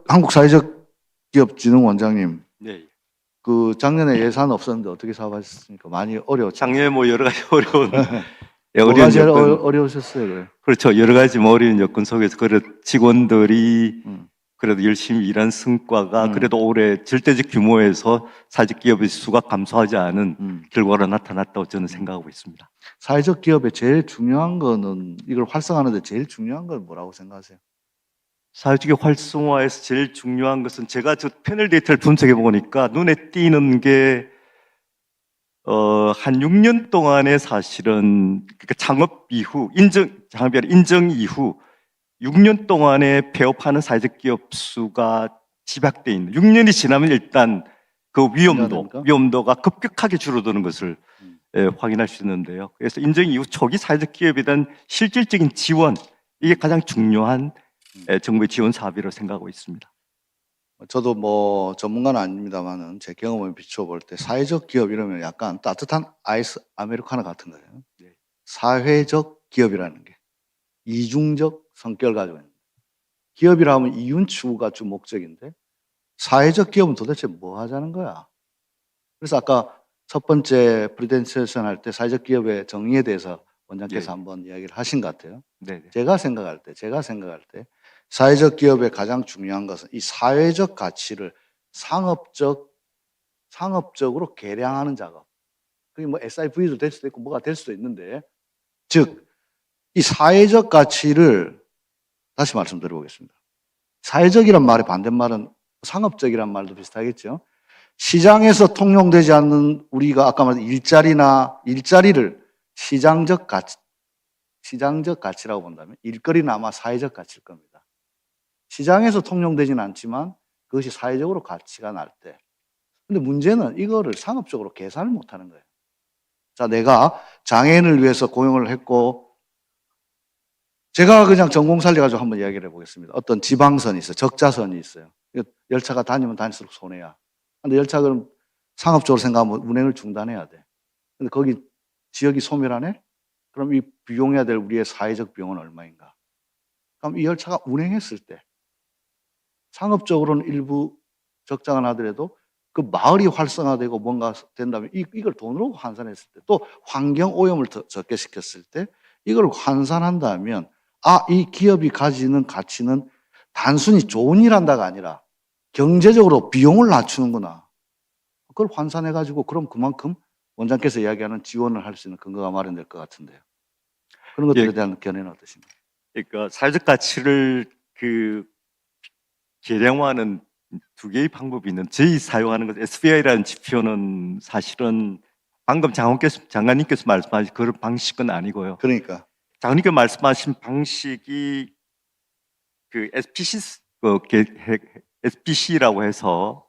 한국 사회적 기업진흥원장님, 네. 그 작년에 예산 없었는데 어떻게 사업하셨습니까? 많이 어려웠죠. 작년에 뭐 여러 가지 어려운 뭐가 어려운 제일 여건, 어려우셨어요? 그래? 그렇죠. 여러 가지 뭐 어려운 여건 속에서 그래도 직원들이 음. 그래도 열심히 일한 성과가 음. 그래도 올해 절대적 규모에서 사직 기업의 수가 감소하지 않은 결과로 나타났다고 저는 생각하고 있습니다. 사회적 기업의 제일 중요한 거는, 이걸 활성화하는데 제일 중요한 건 뭐라고 생각하세요? 사회주의 활성화에서 제일 중요한 것은 제가 저 패널 데이터를 분석해 보니까 눈에 띄는 게 한 6년 동안에 사실은 그러니까 창업 이후 창업이 아니라 인정 이후 6년 동안에 폐업하는 사회적 기업 수가 집약돼 있는 6년이 지나면 일단 그 위험도가 급격하게 줄어드는 것을 확인할 수 있는데요. 그래서 인정 이후 초기 사회적 기업에 대한 실질적인 지원, 이게 가장 중요한 정부의 지원 사업이라고 생각하고 있습니다. 저도 뭐 전문가는 아닙니다만은 제 경험을 비춰볼 때 사회적 기업 이러면 약간 따뜻한 아이스 아메리카노 같은 거예요. 네. 사회적 기업이라는 게 이중적 성격을 가지고 있는, 기업이라 하면 이윤 추구가 주 목적인데 사회적 기업은 도대체 뭐 하자는 거야? 그래서 아까 첫 번째 프리젠테이션 할 때 사회적 기업의 정의에 대해서 원장께서 한번 이야기를 하신 것 같아요. 제가 생각할 때 사회적 기업의 가장 중요한 것은 이 사회적 가치를 상업적으로 개량하는 작업. 그게 뭐 SIV도 될 수도 있고 뭐가 될 수도 있는데, 즉 이 사회적 가치를 다시 말씀드려보겠습니다. 사회적이란 말의 반대말은 상업적이란 말도 비슷하겠죠. 시장에서 통용되지 않는, 우리가 아까 말한 일자리를 시장적 가치라고 본다면 일거리는 아마 사회적 가치일 겁니다. 시장에서 통용되지는 않지만 그것이 사회적으로 가치가 날 때. 근데 문제는 이거를 상업적으로 계산을 못하는 거예요. 자, 내가 장애인을 위해서 고용을 했고, 제가 그냥 전공 살려가지고 한번 이야기를 해보겠습니다. 어떤 지방선이 있어요. 적자선이 있어요. 열차가 다니면 다닐수록 손해야. 근데 열차가 상업적으로 생각하면 운행을 중단해야 돼. 근데 거기 지역이 소멸하네? 그럼 이 비용해야 될 우리의 사회적 비용은 얼마인가? 그럼 이 열차가 운행했을 때 상업적으로는 일부 적자가 나더라도 그 마을이 활성화되고 뭔가 된다면 이걸 돈으로 환산했을 때, 또 환경 오염을 더 적게 시켰을 때 이걸 환산한다면, 이 기업이 가지는 가치는 단순히 좋은 일 한다가 아니라 경제적으로 비용을 낮추는구나. 그걸 환산해가지고 그럼 그만큼 원장께서 이야기하는 지원을 할 수 있는 근거가 마련될 것 같은데요. 그런 것들에 대한 견해는 어떠십니까? 그러니까 사회적 가치를 계량화하는 두 개의 방법이 있는, 저희 사용하는 것 SPI라는 지표는 사실은 방금 장관님께서 말씀하신 그런 방식은 아니고요. 그러니까 장관님께서 말씀하신 방식이 그 SPC라고 해서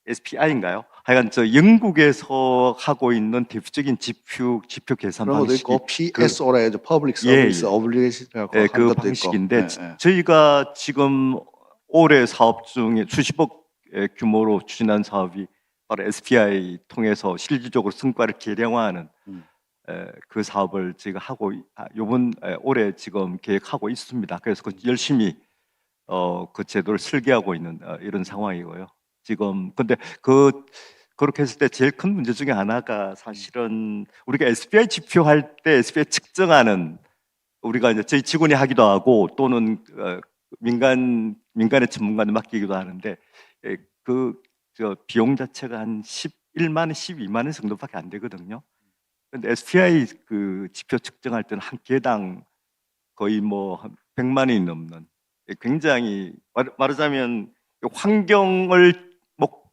SPI인가요? 하여간 저 영국에서 하고 있는 대표적인 지표 계산 그런 것도 방식이 있고 PSO라 해서 Public Service Obligation이라고 하는 그 것도 방식인데 있고. 저희가 지금 올해 사업 중에 수십억 규모로 추진한 사업이 바로 SPI 통해서 실질적으로 성과를 계량화하는 그 사업을 저희가 하고 올해 지금 계획하고 있습니다. 그래서 열심히 그 제도를 설계하고 있는 이런 상황이고요. 지금 근데 그렇게 했을 때 제일 큰 문제 중에 하나가 사실은 우리가 SPI 지표할 때 SPI 측정하는, 우리가 이제 저희 직원이 하기도 하고 또는 민간의 전문가들 맡기기도 하는데 저 비용 자체가 한 11만 원, 12만 원 정도밖에 안 되거든요. 근데 SPI 그 지표 측정할 때는 한 개당 거의 뭐 한 100만 원이 넘는, 굉장히 말하자면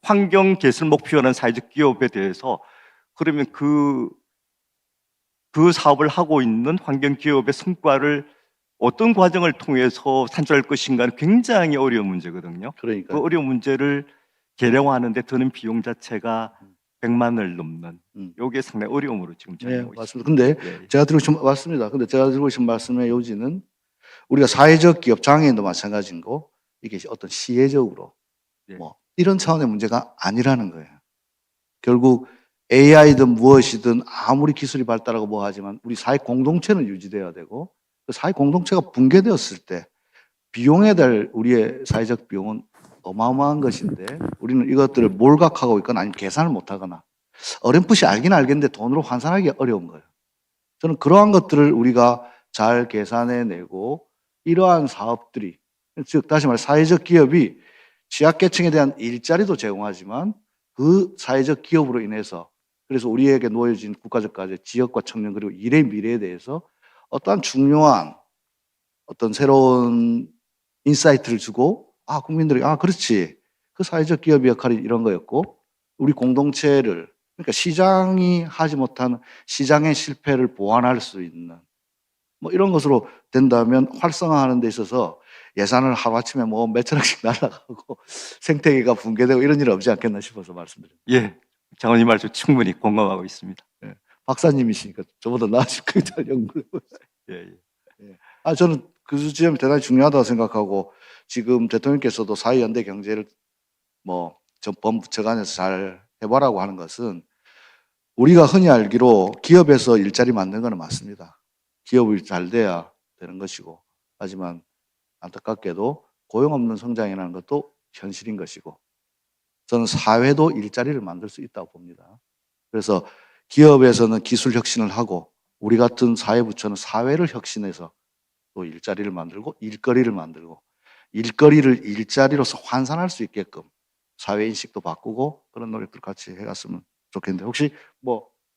환경 개선 목표라는 사회적 기업에 대해서, 그러면 그 사업을 하고 있는 환경 기업의 성과를 어떤 과정을 통해서 산출할 것인가는 굉장히 어려운 문제거든요. 그러니까 그 어려운 문제를 계량화하는데 드는 비용 자체가 100만 원을 넘는, 이게 상당히 어려움으로 지금 전하고 있습니다. 맞습니다. 근데 제가 드리고 싶은 말씀의 요지는, 우리가 사회적 기업, 장애인도 마찬가지인 거, 이게 어떤 시혜적으로 뭐 이런 차원의 문제가 아니라는 거예요. 결국 AI든 무엇이든 아무리 기술이 발달하고 하지만 우리 사회 공동체는 유지돼야 되고, 그 사회 공동체가 붕괴되었을 때 비용에 대한 우리의 사회적 비용은 어마어마한 것인데 우리는 이것들을 몰각하고 있거나 아니면 계산을 못하거나 어렴풋이 알긴 알겠는데 돈으로 환산하기 어려운 거예요. 저는 그러한 것들을 우리가 잘 계산해내고 이러한 사업들이 즉 다시 말해 사회적 기업이 취약계층에 대한 일자리도 제공하지만 그 사회적 기업으로 인해서 그래서 우리에게 놓여진 국가적 과제, 지역과 청년 그리고 일의 미래에 대해서 어떠한 중요한 어떤 새로운 인사이트를 주고 국민들이 그렇지 그 사회적 기업의 역할이 이런 거였고 우리 공동체를 그러니까 시장이 하지 못한 시장의 실패를 보완할 수 있는 뭐 이런 것으로 된다면 활성화하는 데 있어서 예산을 하루아침에 뭐 몇천억씩 날라가고 생태계가 붕괴되고 이런 일은 없지 않겠나 싶어서 말씀드립니다. 예, 장관님 말씀 충분히 공감하고 있습니다. 예. 박사님이시니까 저보다 나으실 거다 연구를. 예, 예. 저는 그 지점이 대단히 중요하다고 생각하고 지금 대통령께서도 사회연대 경제를 뭐 법무처관에서 잘 해보라고 하는 것은 우리가 흔히 알기로 기업에서 일자리 만드는 건 맞습니다. 기업이 잘 돼야 되는 것이고 하지만 안타깝게도 고용 없는 성장이라는 것도 현실인 것이고 저는 사회도 일자리를 만들 수 있다고 봅니다. 그래서 기업에서는 기술 혁신을 하고 우리 같은 사회부처는 사회를 혁신해서 또 일자리를 만들고 일거리를 만들고 일거리를 일자리로서 환산할 수 있게끔 사회 인식도 바꾸고 그런 노력들 같이 해갔으면 좋겠는데 혹시 뭐